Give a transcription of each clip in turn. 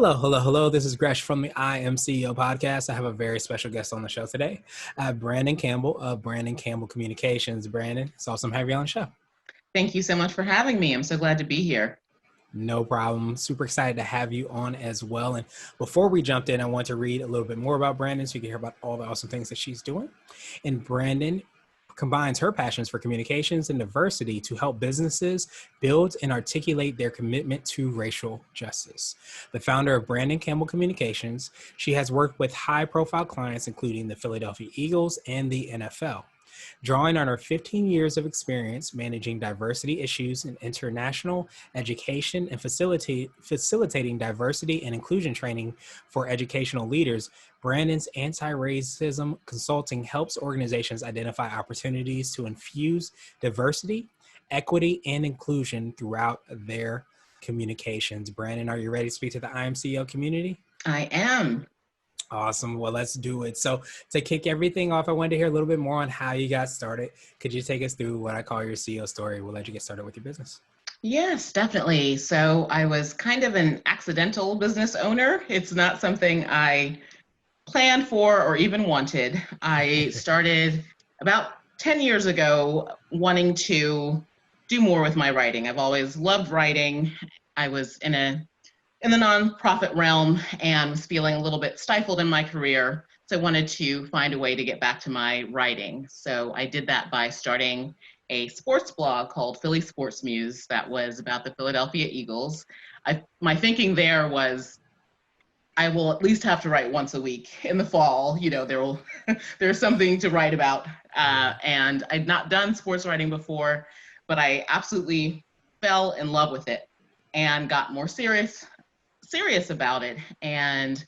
Hello, hello, hello. This is Gresh from the I Am CEO podcast. I have a very special guest on the show today. I have Brandyn Campbell of Brandyn Campbell Communications. Brandyn, it's awesome to have you on the show. Thank you so much for having me. I'm so glad to be here. No problem. Super excited to have you on as well. And before we jumped in, I want to read a little bit more about Brandyn so you can hear about all the awesome things that she's doing. And Brandyn combines her passions for communications and diversity to help businesses build and articulate their commitment to racial justice. The founder of Brandyn Campbell Communications, she has worked with high-profile clients including the Philadelphia Eagles and the NFL. Drawing on her 15 years of experience managing diversity issues in international education and facilitating diversity and inclusion training for educational leaders, Brandyn's Antiracism Consulting helps organizations identify opportunities to infuse diversity, equity, and inclusion throughout their communications. Brandyn, are you ready to speak to the IMCO community? I am. Awesome. Well, let's do it. So to kick everything off, I wanted to hear a little bit more on how you got started. Could you take us through what I call your CEO story? We'll let you get started with your business. Yes, definitely. So I was kind of an accidental business owner. It's not something I planned for or even wanted. I started about 10 years ago wanting to do more with my writing. I've always loved writing. I was in the nonprofit realm and was feeling a little bit stifled in my career. So I wanted to find a way to get back to my writing. So I did that by starting a sports blog called Philly Sports Muse that was about the Philadelphia Eagles. My thinking there was I will at least have to write once a week in the fall. You know, there's something to write about. And I'd not done sports writing before, but I absolutely fell in love with it and got more serious about it. And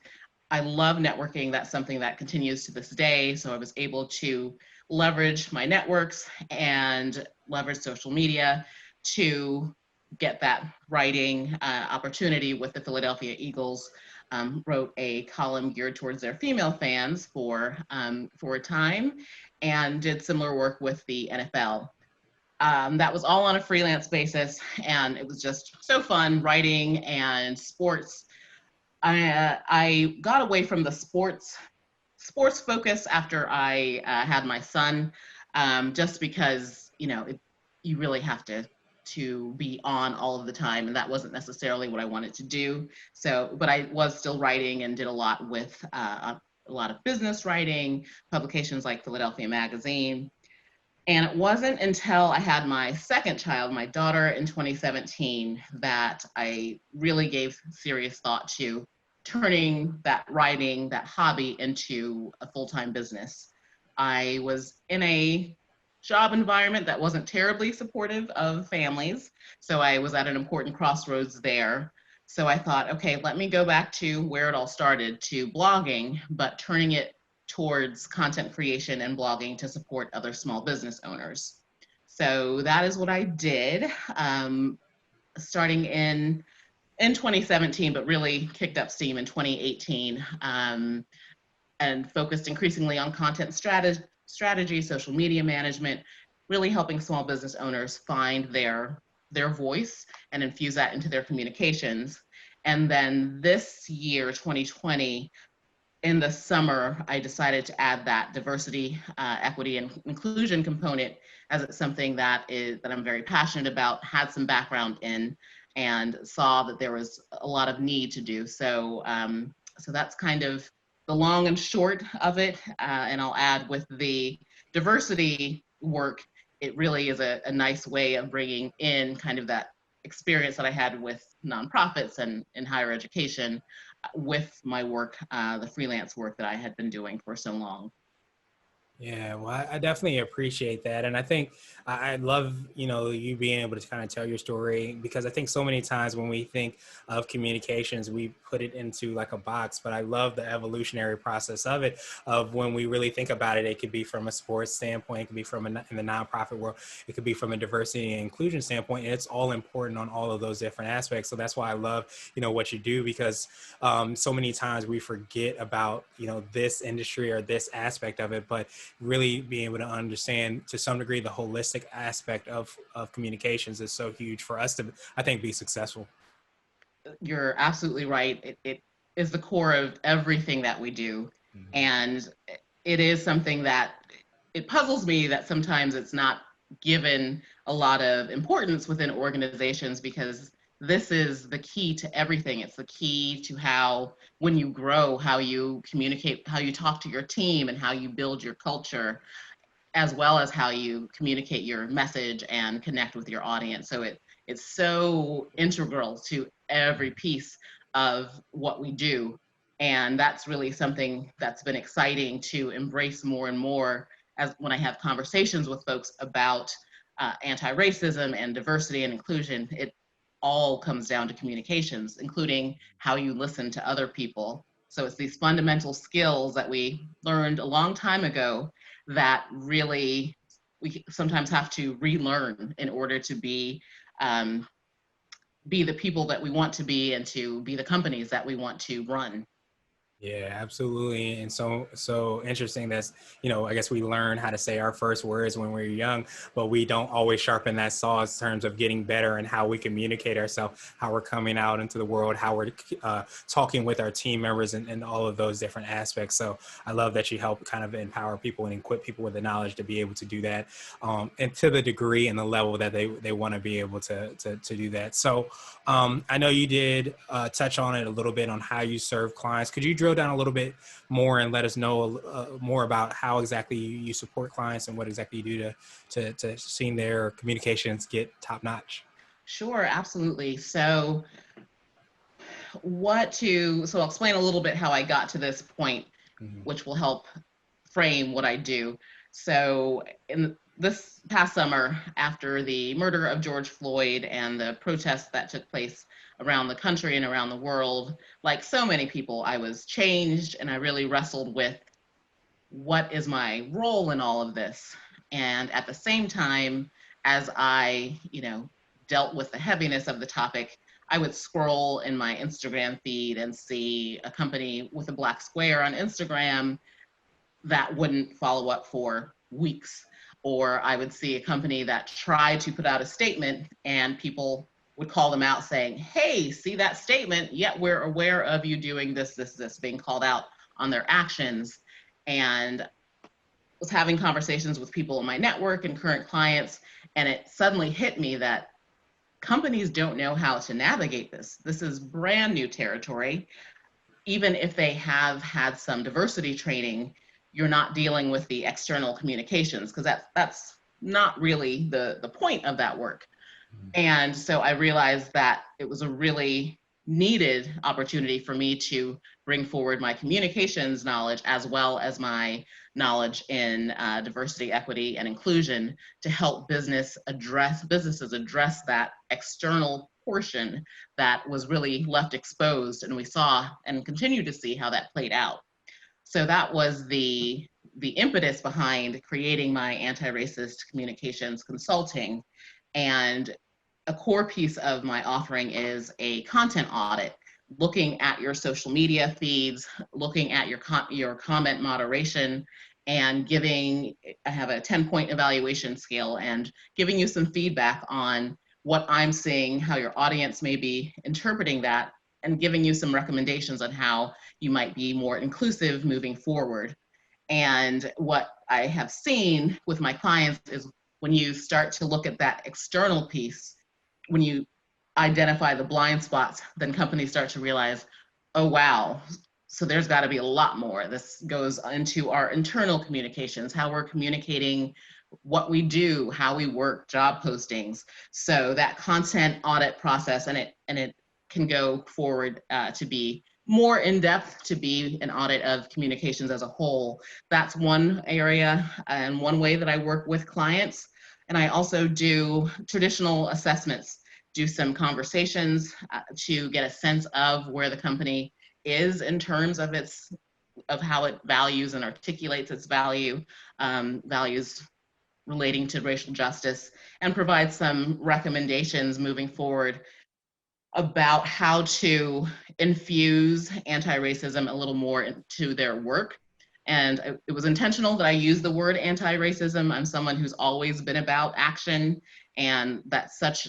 I love networking. That's something that continues to this day. So I was able to leverage my networks and leverage social media to get that writing opportunity with the Philadelphia Eagles. Wrote a column geared towards their female fans for a time, and did similar work with the NFL. That was all on a freelance basis, and it was just so fun writing and sports. I got away from the sports focus after I had my son, just because you really have to be on all of the time, and that wasn't necessarily what I wanted to do. So, but I was still writing and did a lot with a lot of business writing, publications like Philadelphia Magazine. And it wasn't until I had my second child, my daughter, in 2017, that I really gave serious thought to turning that writing, that hobby, into a full-time business. I was in a job environment that wasn't terribly supportive of families, so I was at an important crossroads there. So I thought, okay, let me go back to where it all started, to blogging, but turning it towards content creation and blogging to support other small business owners. So that is what I did, starting in 2017, but really kicked up steam in 2018, and focused increasingly on content strategy, social media management, really helping small business owners find their voice and infuse that into their communications. And then this year, 2020, in the summer, I decided to add that diversity, equity, and inclusion component, as it's something that I'm very passionate about, had some background in, and saw that there was a lot of need to do. So, so that's kind of the long and short of it. And I'll add, with the diversity work, it really is a nice way of bringing in kind of that experience that I had with nonprofits and in higher education with my work, the freelance work that I had been doing for so long. Yeah, well, I definitely appreciate that. And I think I love, you being able to kind of tell your story, because I think so many times when we think of communications, we put it into like a box, but I love the evolutionary process of it, of when we really think about it. It could be from a sports standpoint, it could be from in the nonprofit world, it could be from a diversity and inclusion standpoint, and it's all important on all of those different aspects. So that's why I love, what you do, because so many times we forget about, this industry or this aspect of it, but really being able to understand to some degree the holistic aspect of communications is so huge for us to, I think, be successful. you're absolutely right. It is the core of everything that we do. And it is something that it puzzles me that sometimes it's not given a lot of importance within organizations, because this is the key to everything. It's the key to how, when you grow, how you communicate, how you talk to your team, and how you build your culture, as well as how you communicate your message and connect with your audience. So it's so integral to every piece of what we do. And that's really something that's been exciting to embrace more and more, as when I have conversations with folks about anti-racism and diversity and inclusion. It all comes down to communications, including how you listen to other people. So it's these fundamental skills that we learned a long time ago that really we sometimes have to relearn in order to um, be the people that we want to be, and to be the companies that we want to run. Yeah, absolutely. And so interesting. That's, I guess we learn how to say our first words when we're young, but we don't always sharpen that saw in terms of getting better and how we communicate ourselves, how we're coming out into the world, how we're talking with our team members, and all of those different aspects. So I love that you help kind of empower people and equip people with the knowledge to be able to do that, and to the degree and the level that they want to be able to do that. So I know you did touch on it a little bit on how you serve clients. Could you drill down a little bit more and let us know more about how exactly you support clients and what exactly you do to seeing their communications get top notch? Sure, absolutely. So I'll explain a little bit how I got to this point, Mm-hmm. which will help frame what I do. So in this past summer, after the murder of George Floyd and the protests that took place around the country and around the world, like so many people, I was changed, and I really wrestled with, what is my role in all of this? And at the same time, as I, dealt with the heaviness of the topic, I would scroll in my Instagram feed and see a company with a black square on Instagram that wouldn't follow up for weeks. Or I would see a company that tried to put out a statement and people would call them out saying, hey, see that statement, yet we're aware of you doing this, being called out on their actions. And was having conversations with people in my network and current clients, and it suddenly hit me that companies don't know how to navigate this. This is brand new territory. Even if they have had some diversity training, you're not dealing with the external communications, because that's not really the point of that work. And so I realized that it was a really needed opportunity for me to bring forward my communications knowledge, as well as my knowledge in diversity, equity, and inclusion, to help businesses address that external portion that was really left exposed. And we saw and continue to see how that played out. So that was the impetus behind creating my anti-racist communications consulting. And a core piece of my offering is a content audit, looking at your social media feeds, looking at your comment moderation, and I have a 10-point evaluation scale, and giving you some feedback on what I'm seeing, how your audience may be interpreting that, and giving you some recommendations on how you might be more inclusive moving forward. And what I have seen with my clients is, when you start to look at that external piece, when you identify the blind spots, then companies start to realize, oh, wow, so there's got to be a lot more. This goes into our internal communications, how we're communicating what we do, how we work, job postings. So that content audit process, and it can go forward to be more in depth, to be an audit of communications as a whole. That's one area and one way that I work with clients. And I also do traditional assessments, do some conversations to get a sense of where the company is in terms of how it values and articulates its values relating to racial justice, and provide some recommendations moving forward about how to infuse anti-racism a little more into their work. And it was intentional that I use the word anti-racism. I'm someone who's always been about action, and that's such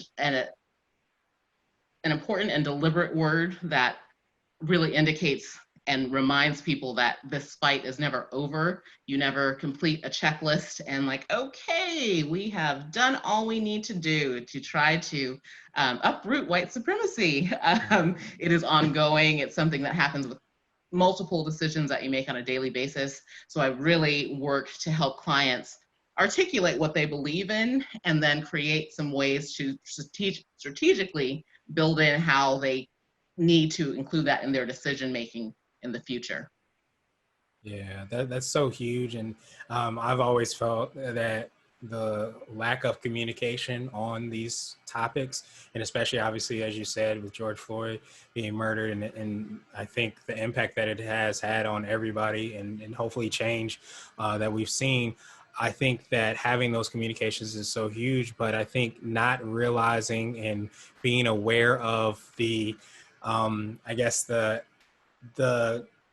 an important and deliberate word that really indicates and reminds people that this fight is never over. You never complete a checklist and like, okay, we have done all we need to do to try to uproot white supremacy. It is ongoing. It's something that happens with multiple decisions that you make on a daily basis. So I really work to help clients articulate what they believe in and then create some ways to strategically build in how they need to include that in their decision making in the future. Yeah, that's so huge. And I've always felt that the lack of communication on these topics, and especially obviously, as you said, with George Floyd being murdered, and I think the impact that it has had on everybody and hopefully change that we've seen. I think that having those communications is so huge, but I think not realizing and being aware of the, I guess the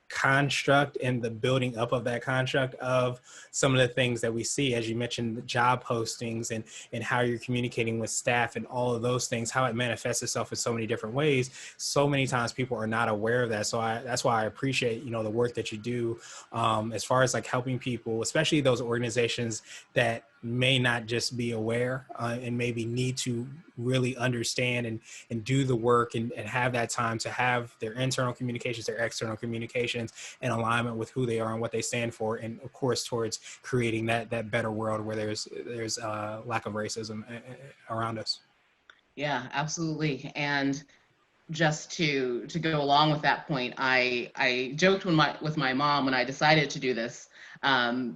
construct and the building up of that construct of some of the things that we see, as you mentioned, the job postings and how you're communicating with staff and all of those things, how it manifests itself in so many different ways. So many times people are not aware of that. So that's why I appreciate, the work that you do as far as like helping people, especially those organizations that may not just be aware and maybe need to really understand and do the work and have that time to have their internal communications, their external communications in alignment with who they are and what they stand for. And of course, towards creating that better world where there's lack of racism around us. Yeah, absolutely. And just to go along with that point, I joked with my mom when I decided to do this,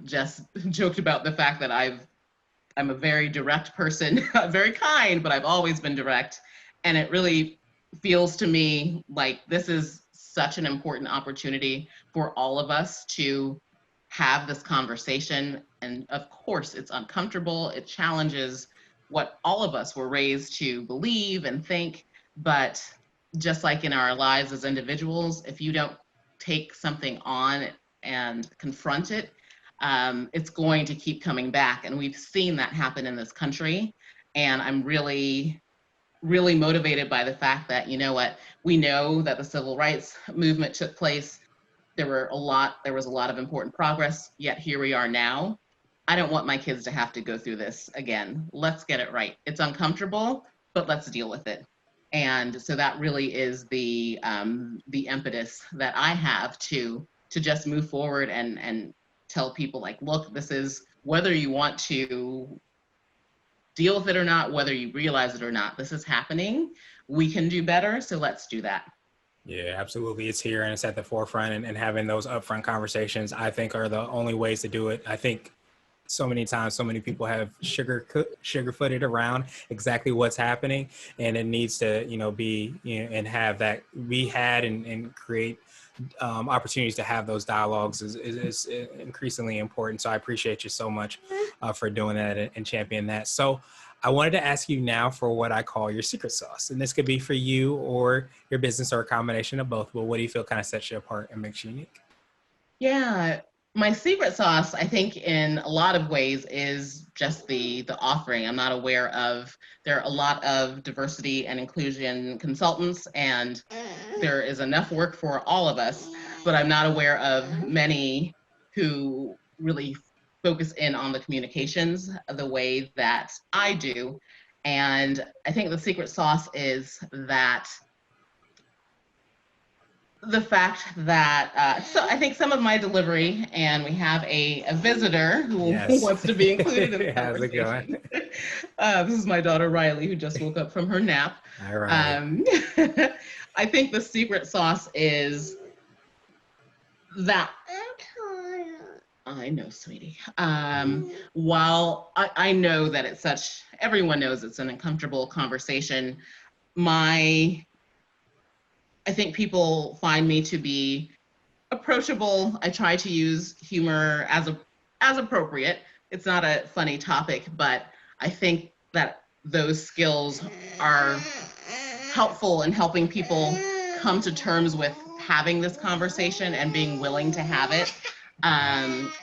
just joked about the fact that I'm a very direct person, very kind, but I've always been direct. And it really feels to me like this is such an important opportunity for all of us to have this conversation. And of course, it's uncomfortable. It challenges what all of us were raised to believe and think. But just like in our lives as individuals, if you don't take something on and confront it, it's going to keep coming back. And we've seen that happen in this country. And I'm really, really motivated by the fact that, we know that the civil rights movement took place. There was a lot of important progress, yet here we are now. I don't want my kids to have to go through this again. Let's get it right. It's uncomfortable, but let's deal with it. And so that really is the impetus that I have to just move forward and tell people like, look, this is, whether you want to deal with it or not, whether you realize it or not, this is happening. We can do better, so let's do that. Yeah, absolutely. It's here and it's at the forefront, and having those upfront conversations, I think, are the only ways to do it. I think so many times, so many people have sugar-footed around exactly what's happening, and it needs to, be, and have that be had and create opportunities to have those dialogues is increasingly important. So I appreciate you so much for doing that and championing that. So I wanted to ask you now for what I call your secret sauce. And this could be for you or your business or a combination of both. But what do you feel kind of sets you apart and makes you unique? Yeah, my secret sauce, I think, in a lot of ways, is just the offering. I'm not aware of, there are a lot of diversity and inclusion consultants, and there is enough work for all of us, but I'm not aware of many who really focus in on the communications the way that I do. And I think the secret sauce is that the fact that, so I think some of my delivery, and we have a visitor who Yes. wants to be included in the How's it conversation. going? This is my daughter, Riley, who just woke up from her nap. All right. I think the secret sauce is that, I know, sweetie. While I know that it's everyone knows it's an uncomfortable conversation, I think people find me to be approachable. I try to use humor as appropriate. It's not a funny topic, but I think that those skills are helpful in helping people come to terms with having this conversation and being willing to have it.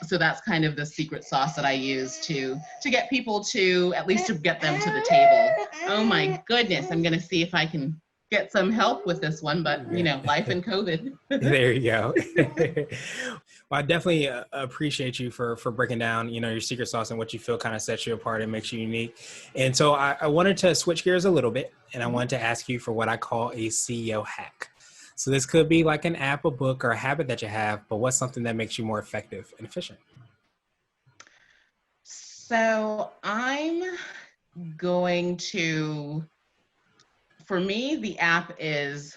So that's kind of the secret sauce that I use to get people to, at least to get them to the table. Oh my goodness, I'm gonna see if I can get some help with this one, but you Yeah. know, life and COVID. There you go. Well, I definitely appreciate you for breaking down, your secret sauce and what you feel kind of sets you apart and makes you unique. And so I wanted to switch gears a little bit, and I wanted to ask you for what I call a CEO hack. So this could be like an app, a book, or a habit that you have, but what's something that makes you more effective and efficient? So I'm going to, for me, the app is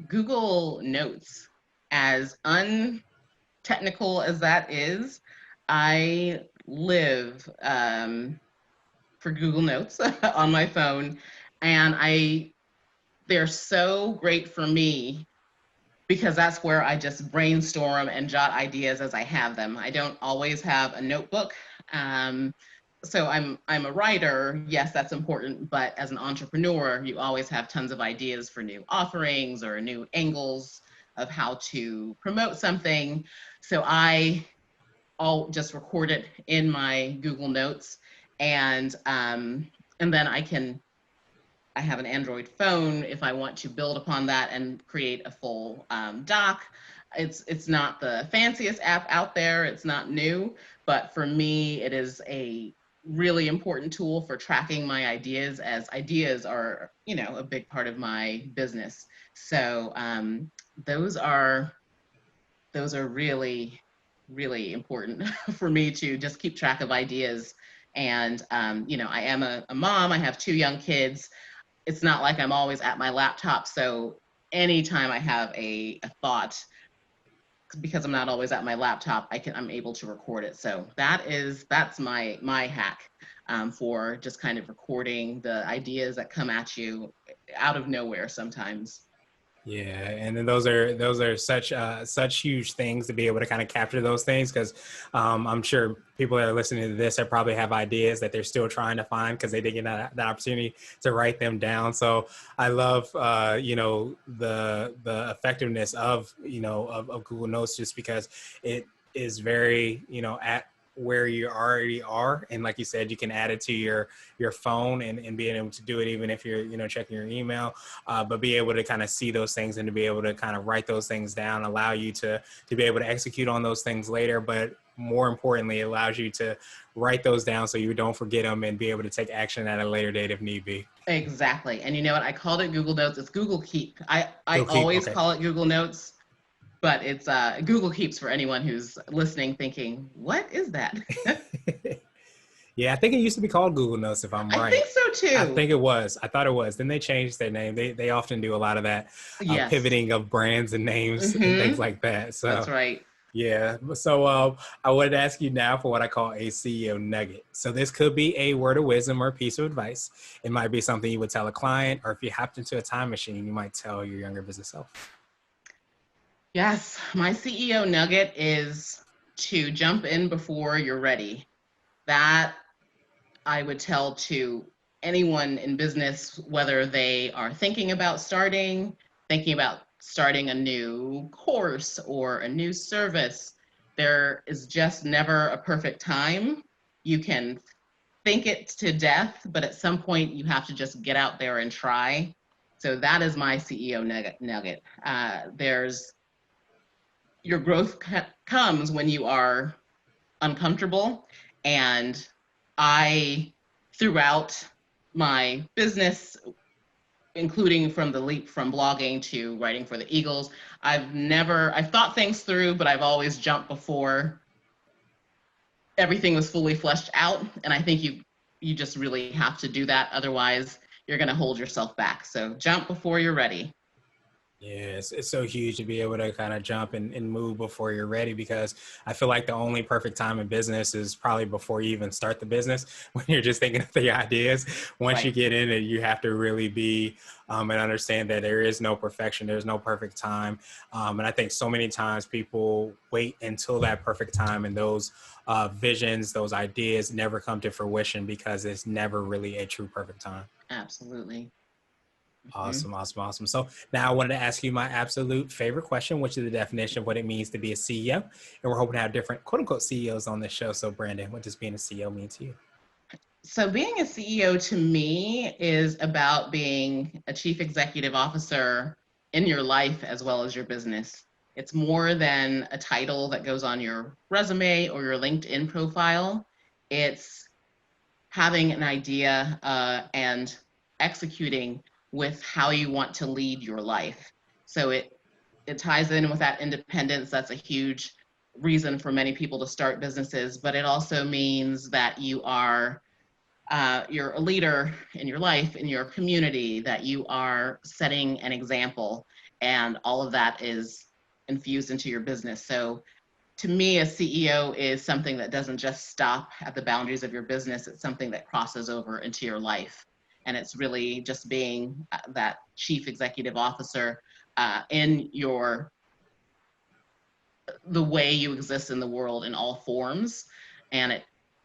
Google Notes. As untechnical as that is, I live for Google Notes on my phone, and they're so great for me because that's where I just brainstorm and jot ideas as I have them. I don't always have a notebook. So I'm a writer. Yes, that's important. But as an entrepreneur, you always have tons of ideas for new offerings or new angles of how to promote something. So I'll just record it in my Google Notes, and then I have an Android phone if I want to build upon that and create a full doc. It's not the fanciest app out there. It's not new, but for me, it is a really important tool for tracking my ideas, as ideas are, a big part of my business. So those are really, really important for me to just keep track of ideas. And I am a mom. I have 2 young kids. It's not like I'm always at my laptop. So anytime I have a thought, because I'm not always at my laptop, I'm able to record it. So that's my hack for just kind of recording the ideas that come at you out of nowhere sometimes. Yeah, and then those are such huge things to be able to kind of capture those things, because I'm sure people that are listening to this are probably have ideas that they're still trying to find because they didn't get that opportunity to write them down. So I love the effectiveness of of Google Notes, just because it is very at where you already are, and like you said, you can add it to your phone and being able to do it even if you're checking your email, but be able to kind of see those things and to be able to kind of write those things down, allow you to be able to execute on those things later, but more importantly, it allows you to write those down so you don't forget them and be able to take action at a later date if need be. Exactly. And you know what? I called it Google Notes. It's Google Keep. I Go keep. always Okay. call it Google Notes, but it's Google Keeps for anyone who's listening thinking, what is that? Yeah, I think it used to be called Google Notes, if I'm I right. think so I too. think it was. I thought it was. Then they changed their name. They often do a lot of that Yes. pivoting of brands and names and things Mm-hmm. like that. That's So right. yeah. So I wanted to ask you now for what I call a CEO nugget. So this could be a word of wisdom or a piece of advice. It might be something you would tell a client, or if you hopped into a time machine, you might tell your younger business self. Yes. My CEO nugget is to jump in before you're ready. That I would tell to anyone in business, whether they are thinking about starting a new course or a new service. There is just never a perfect time. You can think it to death, but at some point you have to just get out there and try. So that is my CEO nugget. There's your growth comes when you are uncomfortable. And I, throughout my business, including from the leap from blogging to writing for the Eagles, I've thought things through, but I've always jumped before everything was fully fleshed out. And I think you just really have to do that. Otherwise, you're going to hold yourself back. So jump before you're ready. Yeah, it's so huge to be able to kind of jump and move before you're ready, because I feel like the only perfect time in business is probably before you even start the business, when you're just thinking of the ideas. Once you Right. get in it, you have to really be and understand that there is no perfection, there's no perfect time. And I think so many times people wait until that perfect time, and those visions, those ideas never come to fruition because it's never really a true perfect time. Absolutely. Mhm. Awesome, awesome, awesome. So now I wanted to ask you my absolute favorite question, which is the definition of what it means to be a CEO. And we're hoping to have different quote unquote CEOs on this show. So Brandon, what does being a CEO mean to you? So being a CEO to me is about being a chief executive officer in your life as well as your business. It's more than a title that goes on your resume or your LinkedIn profile. It's having an idea and executing with how you want to lead your life. So it ties in with that independence. That's a huge reason for many people to start businesses, but it also means that you're a leader in your life, in your community, that you are setting an example, and all of that is infused into your business. So to me, a CEO is something that doesn't just stop at the boundaries of your business. It's something that crosses over into your life. And it's really just being that chief executive officer in the way you exist in the world in all forms. And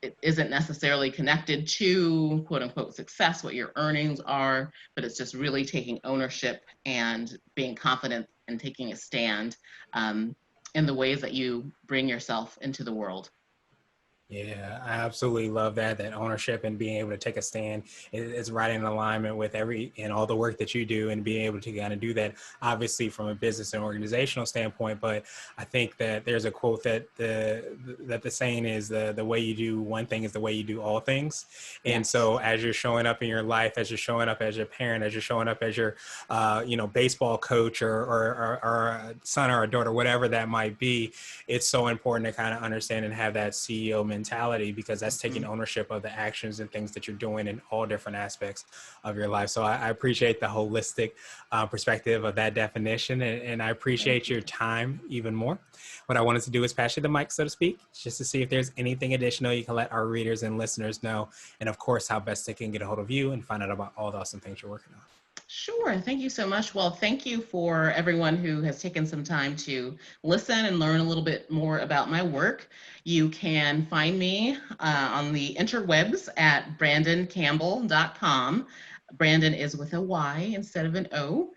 it isn't necessarily connected to quote unquote success, what your earnings are, but it's just really taking ownership and being confident and taking a stand in the ways that you bring yourself into the world. Yeah, I absolutely love that ownership and being able to take a stand is right in alignment with every and all the work that you do, and being able to kind of do that obviously from a business and organizational standpoint. But I think that there's a quote that the saying is the way you do one thing is the way you do all things. And Yes. so as you're showing up in your life, as you're showing up as your parent, as you're showing up as your baseball coach or a son or a daughter, whatever that might be, it's so important to kind of understand and have that CEO mentality, because that's taking Mm-hmm. ownership of the actions and things that you're doing in all different aspects of your life. So I appreciate the holistic perspective of that definition, and I Thank appreciate you. your time even more. What I wanted to do is pass you the mic, so to speak, just to see if there's anything additional you can let our readers and listeners know, and of course, how best they can get a hold of you and find out about all the awesome things you're working on. Sure. Thank you so much. Well, thank you for everyone who has taken some time to listen and learn a little bit more about my work. You can find me on the interwebs at brandoncampbell.com. Brandon is with a Y instead of an O.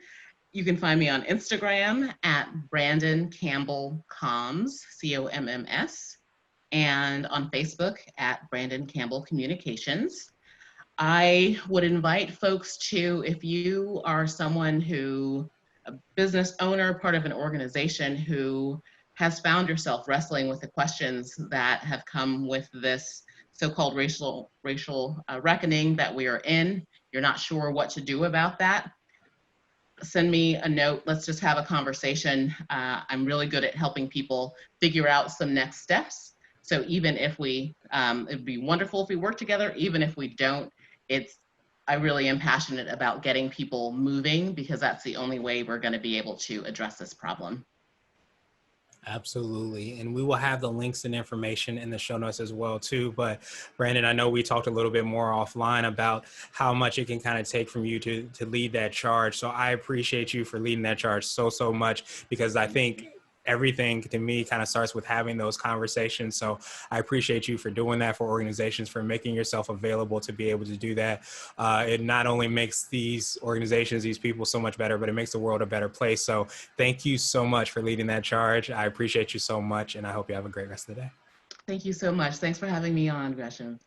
You can find me on Instagram at Brandyn Campbell Comms, COMMS, and on Facebook at Brandyn Campbell Communications. I would invite folks to, if you are someone who, a business owner, part of an organization who has found yourself wrestling with the questions that have come with this so-called racial reckoning that we are in, you're not sure what to do about that, send me a note. Let's just have a conversation. I'm really good at helping people figure out some next steps. So even if it'd be wonderful if we work together. Even if we don't, I really am passionate about getting people moving, because that's the only way we're going to be able to address this problem. Absolutely. And we will have the links and information in the show notes as well too. But Brandyn, I know we talked a little bit more offline about how much it can kind of take from you to lead that charge. So I appreciate you for leading that charge so much, because I think everything to me kind of starts with having those conversations. So I appreciate you for doing that for organizations, for making yourself available to be able to do that. It not only makes these organizations, these people so much better, but it makes the world a better place. So thank you so much for leading that charge. I appreciate you so much, and I hope you have a great rest of the day. Thank you so much. Thanks for having me on, Gresham.